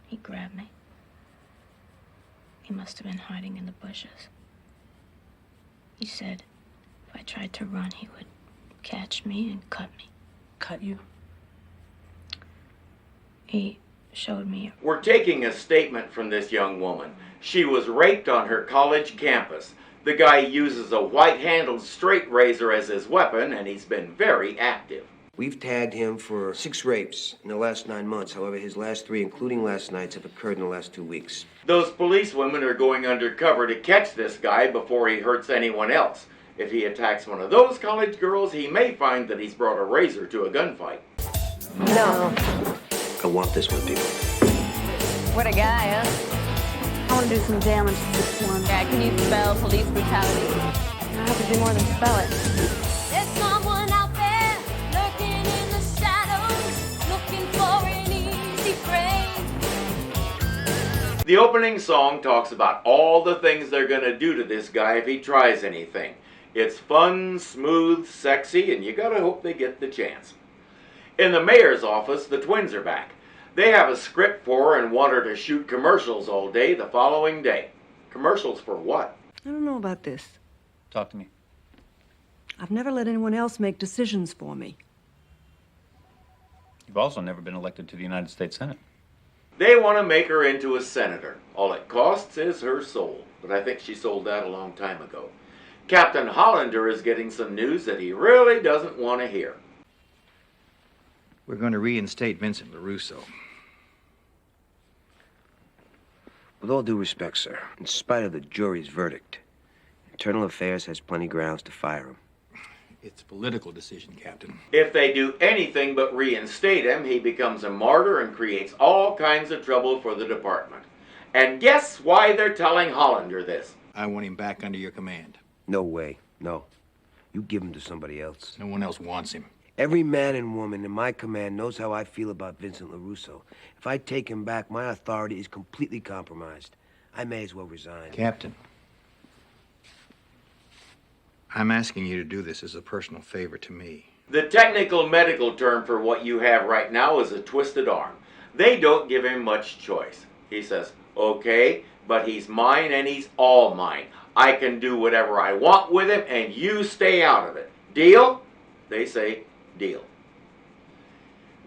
He grabbed me. He must have been hiding in the bushes. He said if I tried to run, he would catch me and cut me. Cut you? He showed me. We're taking a statement from this young woman. She was raped on her college campus. The guy uses a white-handled straight razor as his weapon, and he's been very active. We've tagged him for 6 rapes in the last 9 months. However, his last 3, including last night's, have occurred in the last 2 weeks. Those police women are going undercover to catch this guy before he hurts anyone else. If he attacks one of those college girls, he may find that he's brought a razor to a gunfight. No. I want this one, people. What a guy, huh? I want to do some damage to this one. Yeah, can you spell police brutality? I have to do more than spell it. There's someone out there lurking in the shadows, looking for an easy prey. The opening song talks about all the things they're going to do to this guy if he tries anything. It's fun, smooth, sexy, and you gotta hope they get the chance. In the mayor's office, the twins are back. They have a script for her and want her to shoot commercials all day the following day. Commercials for what? I don't know about this. Talk to me. I've never let anyone else make decisions for me. You've also never been elected to the United States Senate. They want to make her into a senator. All it costs is her soul, but I think she sold that a long time ago. Captain Hollander is getting some news that he really doesn't want to hear. We're going to reinstate Vincent LaRusso. With all due respect, sir, in spite of the jury's verdict, Internal Affairs has plenty grounds to fire him. It's a political decision, Captain. If they do anything but reinstate him, he becomes a martyr and creates all kinds of trouble for the department. And guess why they're telling Hollander this? I want him back under your command. No way. No. You give him to somebody else. No one else wants him. Every man and woman in my command knows how I feel about Vincent LaRusso. If I take him back, my authority is completely compromised. I may as well resign. Captain, I'm asking you to do this as a personal favor to me. The technical medical term for what you have right now is a twisted arm. They don't give him much choice. He says, okay, but he's mine and he's all mine. I can do whatever I want with him and you stay out of it. Deal? They say, deal.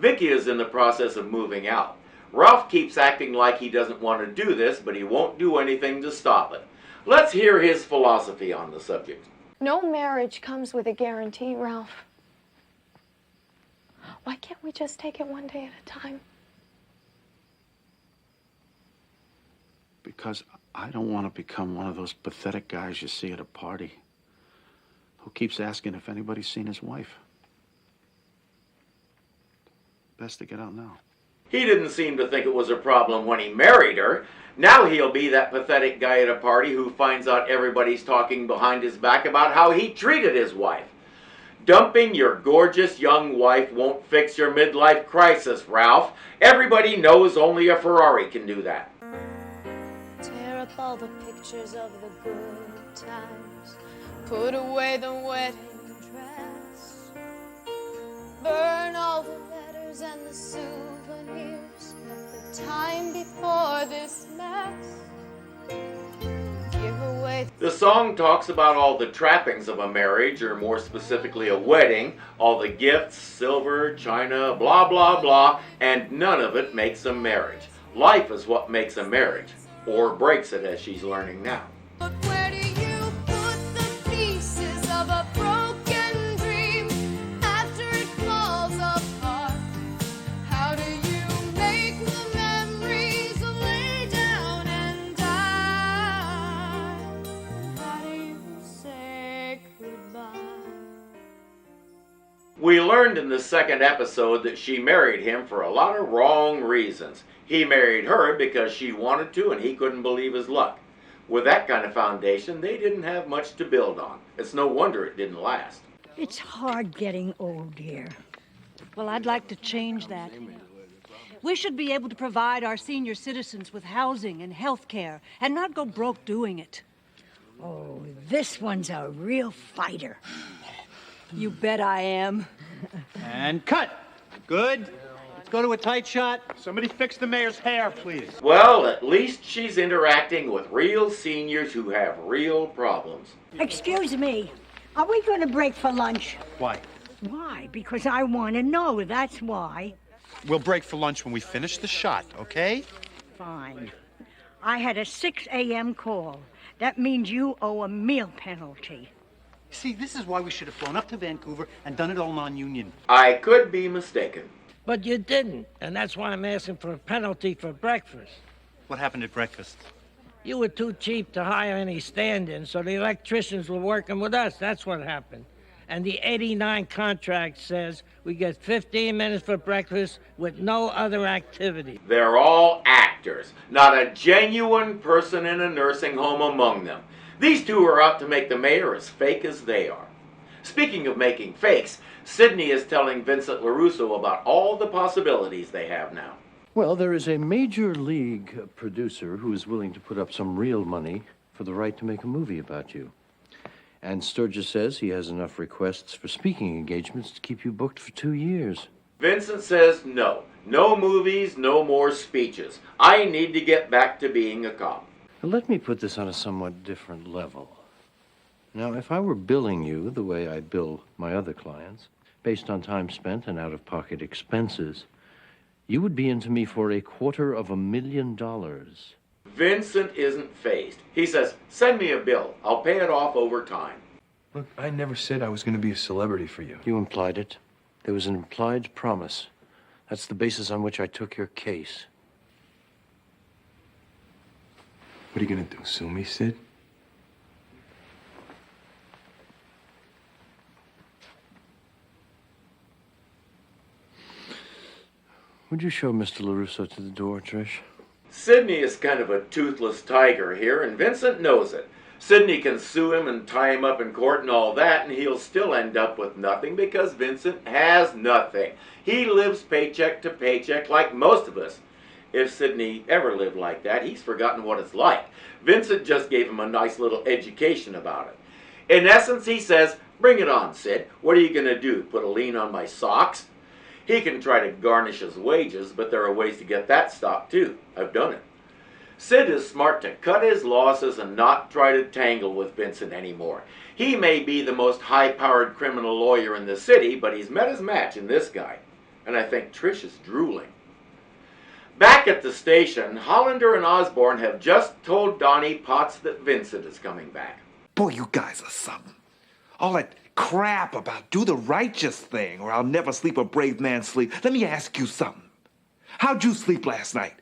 Vicky is in the process of moving out. Ralph keeps acting like he doesn't want to do this, but he won't do anything to stop it. Let's hear his philosophy on the subject. No marriage comes with a guarantee, Ralph. Why can't we just take it one day at a time? Because I don't want to become one of those pathetic guys you see at a party who keeps asking if anybody's seen his wife. Best to get out now. He didn't seem to think it was a problem when he married her. Now he'll be that pathetic guy at a party who finds out everybody's talking behind his back about how he treated his wife. Dumping your gorgeous young wife won't fix your midlife crisis, Ralph. Everybody knows only a Ferrari can do that. Tear up all the pictures of the good times. Put away the wedding dress. Burn all the letters and the souvenirs of the time before this mess. Give away. The song talks about all the trappings of a marriage, or more specifically a wedding, all the gifts, silver, china, blah, blah, blah, and none of it makes a marriage. Life is what makes a marriage, or breaks it, as she's learning now. But where do you put the pieces of a broken dream after it falls apart? How do you make the memories lay down and die? How do you say goodbye? We learned in the second episode that she married him for a lot of wrong reasons. He married her because she wanted to and he couldn't believe his luck. With that kind of foundation, they didn't have much to build on. It's no wonder it didn't last. It's hard getting old, dear. Well, I'd like to change that. We should be able to provide our senior citizens with housing and health care and not go broke doing it. Oh, this one's a real fighter. You bet I am. And cut. Good. Go to a tight shot. Somebody fix the mayor's hair, please. Well, at least she's interacting with real seniors who have real problems. Excuse me. Are we going to break for lunch? Why? Why? Because I want to know. That's why. We'll break for lunch when we finish the shot, okay? Fine. I had a 6 a.m. call. That means you owe a meal penalty. See, this is why we should have flown up to Vancouver and done it all non-union. I could be mistaken. But you didn't, and that's why I'm asking for a penalty for breakfast. What happened at breakfast? You were too cheap to hire any stand-ins, so the electricians were working with us. That's what happened. And the 89 contract says we get 15 minutes for breakfast with no other activity. They're all actors, not a genuine person in a nursing home among them. These two are out to make the mayor as fake as they are. Speaking of making fakes, Sidney is telling Vincent LaRusso about all the possibilities they have now. Well, there is a major league producer who is willing to put up some real money for the right to make a movie about you. And Sturgis says he has enough requests for speaking engagements to keep you booked for 2 years. Vincent says no. No movies, no more speeches. I need to get back to being a cop. Now, let me put this on a somewhat different level. Now, if I were billing you the way I bill my other clients, based on time spent and out-of-pocket expenses, you would be into me for $250,000. Vincent isn't fazed. He says, send me a bill. I'll pay it off over time. Look, I never said I was going to be a celebrity for you. You implied it. There was an implied promise. That's the basis on which I took your case. What are you going to do, sue me, Sid? Would you show Mr. LaRusso to the door, Trish? Sidney is kind of a toothless tiger here, and Vincent knows it. Sidney can sue him and tie him up in court and all that, and he'll still end up with nothing because Vincent has nothing. He lives paycheck to paycheck like most of us. If Sidney ever lived like that, he's forgotten what it's like. Vincent just gave him a nice little education about it. In essence, he says, bring it on, Sid. What are you going to do, put a lien on my socks? He can try to garnish his wages, but there are ways to get that stopped too. I've done it. Sid is smart to cut his losses and not try to tangle with Vincent anymore. He may be the most high-powered criminal lawyer in the city, but he's met his match in this guy. And I think Trish is drooling. Back at the station, Hollander and Osborne have just told Donnie Potts that Vincent is coming back. Boy, you guys are something. All that crap about do the righteous thing or I'll never sleep a brave man's sleep. Let me ask you something. How'd you sleep last night?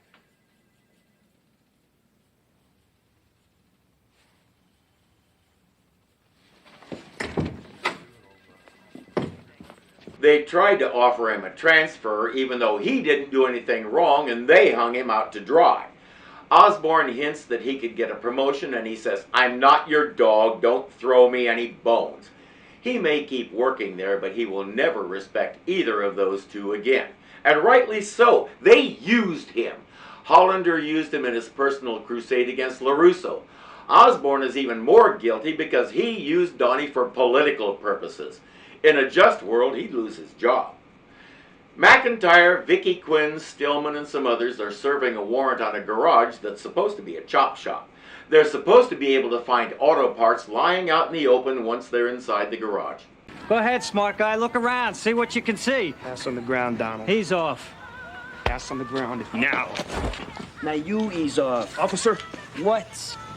They tried to offer him a transfer even though he didn't do anything wrong and they hung him out to dry. Osborne hints that he could get a promotion and he says, I'm not your dog, don't throw me any bones. He may keep working there, but he will never respect either of those two again. And rightly so. They used him. Hollander used him in his personal crusade against LaRusso. Osborne is even more guilty because he used Donnie for political purposes. In a just world, he'd lose his job. McIntyre, Vicky Quinn, Stillman, and some others are serving a warrant on a garage that's supposed to be a chop shop. They're supposed to be able to find auto parts lying out in the open once they're inside the garage. Go ahead, smart guy. Look around. See what you can see. Ass on the ground, Donald. He's off. Ass on the ground now. Now you ease off. Officer. What?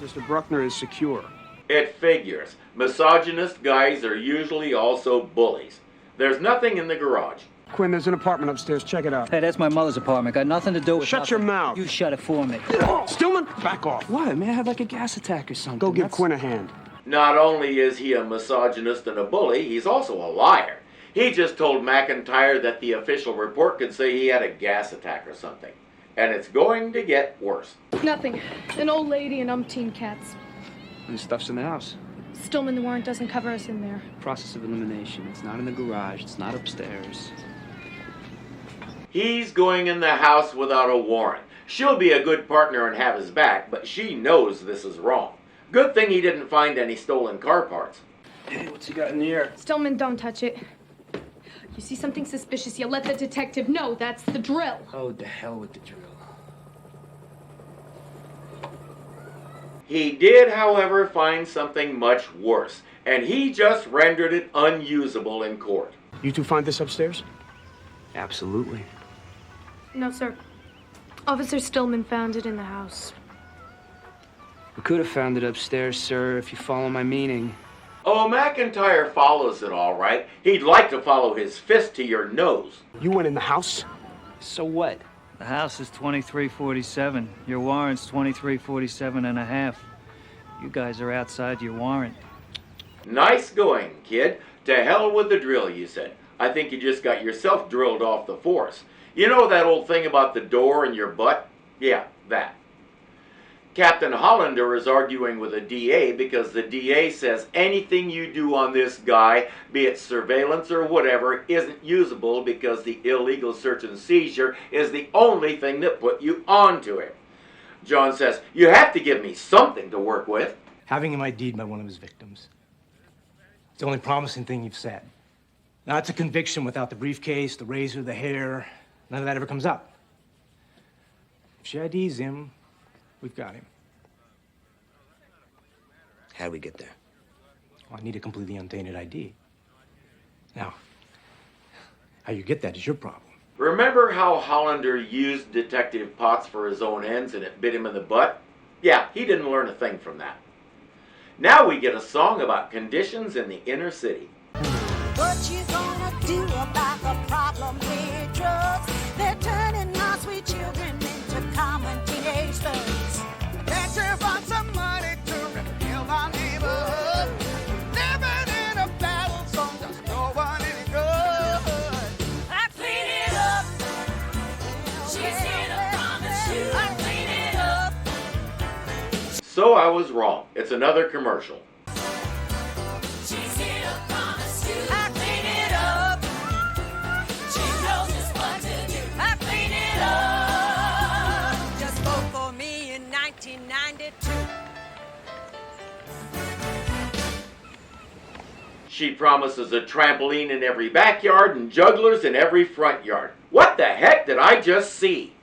Mr. Bruckner is secure. It figures. Misogynist guys are usually also bullies. There's nothing in the garage. Quinn, there's an apartment upstairs. Check it out. Hey, that's my mother's apartment. Got nothing to do with Shut your mouth. You shut it for me. Stillman, back off. What? May I have like a gas attack or something? Go give Quinn a hand. Not only is he a misogynist and a bully, he's also a liar. He just told McIntyre that the official report could say he had a gas attack or something. And it's going to get worse. Nothing. An old lady and umpteen cats. And stuff's in the house. Stillman, the warrant doesn't cover us in there. Process of elimination. It's not in the garage. It's not upstairs. He's going in the house without a warrant. She'll be a good partner and have his back, but she knows this is wrong. Good thing he didn't find any stolen car parts. Hey, what's he got in the air? Stillman, don't touch it. You see something suspicious, you let the detective know. That's the drill. Oh, the hell with the drill. He did, however, find something much worse, and he just rendered it unusable in court. You two find this upstairs? Absolutely. No, sir. Officer Stillman found it in the house. We could have found it upstairs, sir, if you follow my meaning. Oh, McIntyre follows it all right. He'd like to follow his fist to your nose. You went in the house? So what? The house is 2347. Your warrant's 2347 and a half. You guys are outside your warrant. Nice going, kid. To hell with the drill, you said. I think you just got yourself drilled off the force. You know that old thing about the door in your butt? Yeah, that. Captain Hollander is arguing with the DA because the DA says anything you do on this guy, be it surveillance or whatever, isn't usable because the illegal search and seizure is the only thing that put you onto it. John says, you have to give me something to work with. Having him ID'd by one of his victims. It's the only promising thing you've said. Now, it's a conviction without the briefcase, the razor, the hair. None of that ever comes up. If she IDs him, we've got him. How do we get there? Well, I need a completely untainted ID. Now, how you get that is your problem. Remember how Hollander used Detective Potts for his own ends and it bit him in the butt? Yeah, he didn't learn a thing from that. Now we get a song about conditions in the inner city. What you gonna do about the problem with drugs? They're turning our sweet children into common teenage thugs. Can't you find some money to rebuild our neighborhood? Living in a battle zone does no one any good. I clean it up. She's here to promise you. I clean it up. So I was wrong. It's another commercial. She's here to promise you. I clean it up. She knows just what to do. I clean it up. Just vote for me in 1992. She promises a trampoline in every backyard and jugglers in every front yard. What the heck did I just see?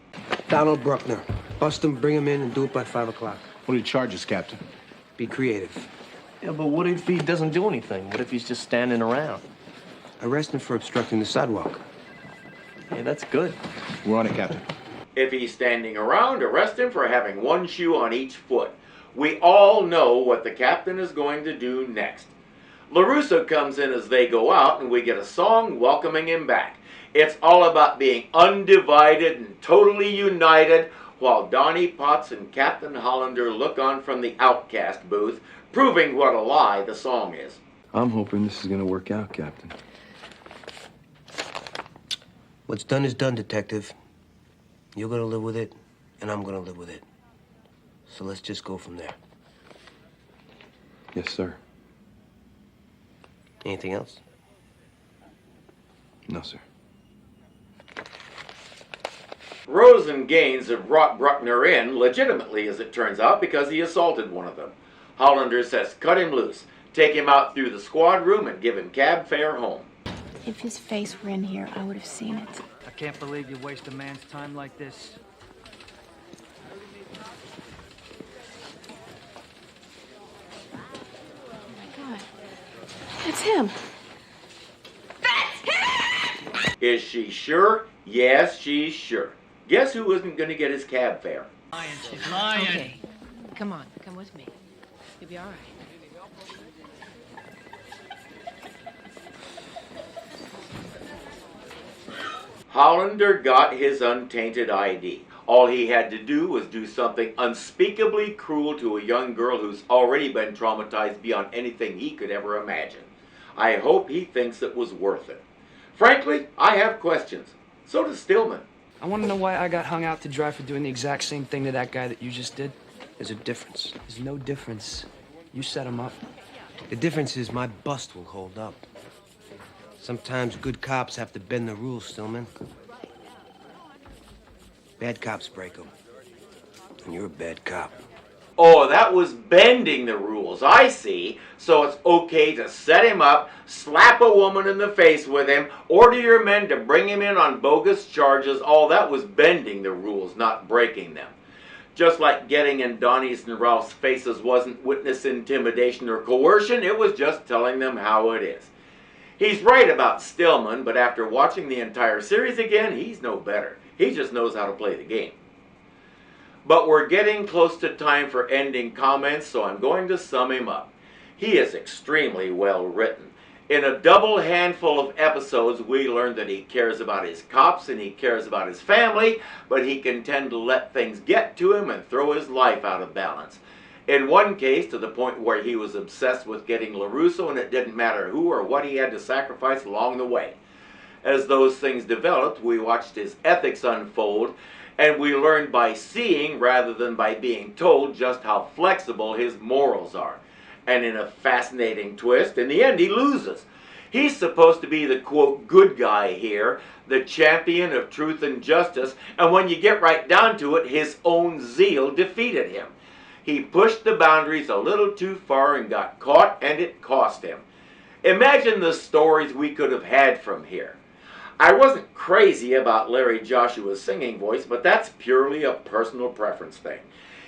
Donald Bruckner. Bust him, bring him in, and do it by 5 o'clock. What are the charges, Captain? Be creative. Yeah, but what if he doesn't do anything? What if he's just standing around? Arrest him for obstructing the sidewalk. Yeah, that's good. We're on it, Captain. If he's standing around, arrest him for having one shoe on each foot. We all know what the captain is going to do next. LaRusso comes in as they go out, and we get a song welcoming him back. It's all about being undivided and totally united, while Donnie Potts and Captain Hollander look on from the Outcast booth, proving what a lie the song is. I'm hoping this is going to work out, Captain. What's done is done, Detective. You're gonna live with it, and I'm gonna live with it. So let's just go from there. Yes, sir. Anything else? No, sir. Rose and Gaines have brought Bruckner in, legitimately as it turns out, because he assaulted one of them. Hollander says cut him loose, take him out through the squad room and give him cab fare home. If his face were in here, I would have seen it. I can't believe you waste a man's time like this. Oh my God. That's him. Is she sure? Yes, she's sure. Guess who isn't going to get his cab fare? She's lying. Okay. Come on. Come with me. You'll be all right. Hollander got his untainted ID. All he had to do was do something unspeakably cruel to a young girl who's already been traumatized beyond anything he could ever imagine. I hope he thinks it was worth it. Frankly, I have questions. So does Stillman. I want to know why I got hung out to dry for doing the exact same thing to that guy that you just did. There's a difference. There's no difference. You set him up. The difference is my bust will hold up. Sometimes good cops have to bend the rules, Stillman. Bad cops break them. And you're a bad cop. Oh, that was bending the rules, I see. So it's okay to set him up, slap a woman in the face with him, order your men to bring him in on bogus charges. All that was bending the rules, not breaking them. Just like getting in Donnie's and Ralph's faces wasn't witness intimidation or coercion, it was just telling them how it is. He's right about Stillman, but after watching the entire series again, he's no better. He just knows how to play the game. But we're getting close to time for ending comments, so I'm going to sum him up. He is extremely well written. In a double handful of episodes, we learn that he cares about his cops and he cares about his family, but he can tend to let things get to him and throw his life out of balance. In one case, to the point where he was obsessed with getting LaRusso, and it didn't matter who or what he had to sacrifice along the way. As those things developed, we watched his ethics unfold, and we learned by seeing rather than by being told just how flexible his morals are. And in a fascinating twist, in the end he loses. He's supposed to be the, quote, good guy here, the champion of truth and justice, and when you get right down to it, his own zeal defeated him. He pushed the boundaries a little too far and got caught, and it cost him. Imagine the stories we could have had from here. I wasn't crazy about Larry Joshua's singing voice, but that's purely a personal preference thing.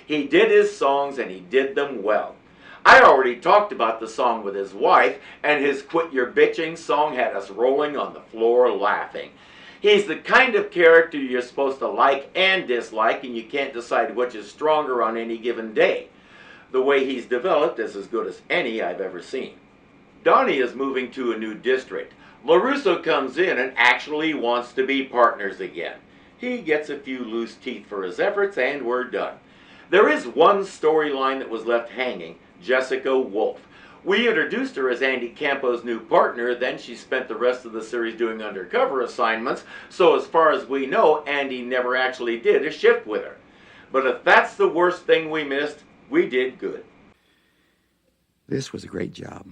He did his songs and he did them well. I already talked about the song with his wife, and his Quit Your Bitching song had us rolling on the floor laughing. He's the kind of character you're supposed to like and dislike, and you can't decide which is stronger on any given day. The way he's developed is as good as any I've ever seen. Donnie is moving to a new district. LaRusso comes in and actually wants to be partners again. He gets a few loose teeth for his efforts, and we're done. There is one storyline that was left hanging, Jessica Wolfe. We introduced her as Andy Campo's new partner, then she spent the rest of the series doing undercover assignments, so as far as we know, Andy never actually did a shift with her. But if that's the worst thing we missed, we did good. This was a great job.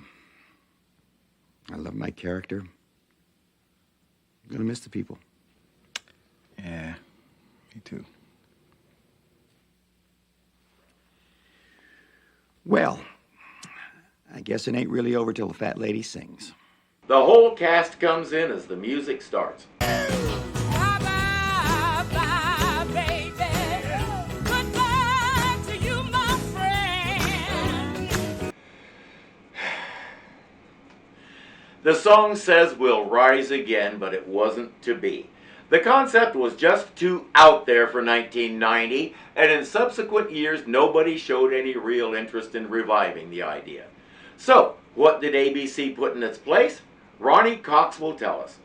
I love my character. I'm gonna miss the people. Yeah, me too. Well, I guess it ain't really over till the fat lady sings. The whole cast comes in as the music starts. The song says we'll rise again, but it wasn't to be. The concept was just too out there for 1990, and in subsequent years nobody showed any real interest in reviving the idea. So, what did ABC put in its place? Ronnie Cox will tell us.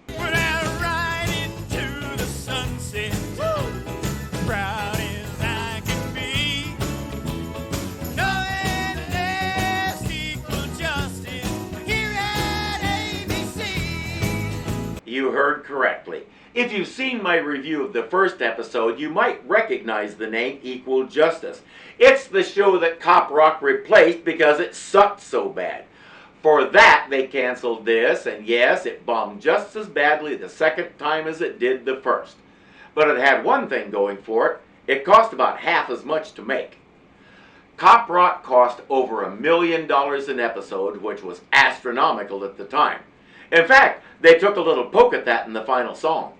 You heard correctly. If you've seen my review of the first episode, you might recognize the name Equal Justice. It's the show that Cop Rock replaced because it sucked so bad. For that, they canceled this, and yes, it bombed just as badly the second time as it did the first. But it had one thing going for it. It cost about half as much to make. Cop Rock cost over $1 million an episode, which was astronomical at the time. In fact, they took a little poke at that in the final song.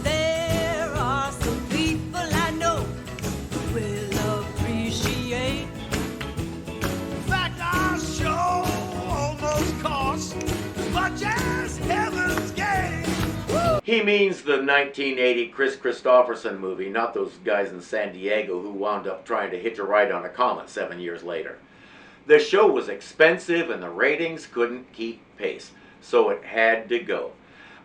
There are some people I know who will appreciate. In fact, our show almost cost as much as Heaven's Gate. He means the 1980 Chris Christopherson movie, not those guys in San Diego who wound up trying to hitch a ride on a comet 7 years later. The show was expensive and the ratings couldn't keep pace, so it had to go.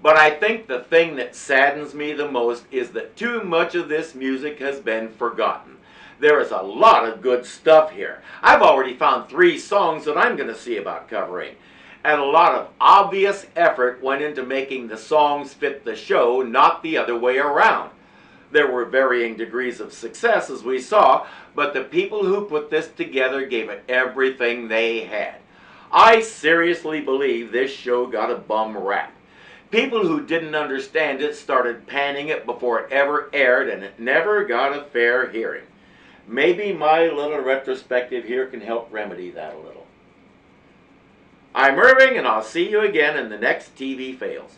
But I think the thing that saddens me the most is that too much of this music has been forgotten. There is a lot of good stuff here. I've already found 3 songs that I'm going to see about covering. And a lot of obvious effort went into making the songs fit the show, not the other way around. There were varying degrees of success, as we saw, but the people who put this together gave it everything they had. I seriously believe this show got a bum rap. People who didn't understand it started panning it before it ever aired, and it never got a fair hearing. Maybe my little retrospective here can help remedy that a little. I'm Irving, and I'll see you again in the next TV Fails.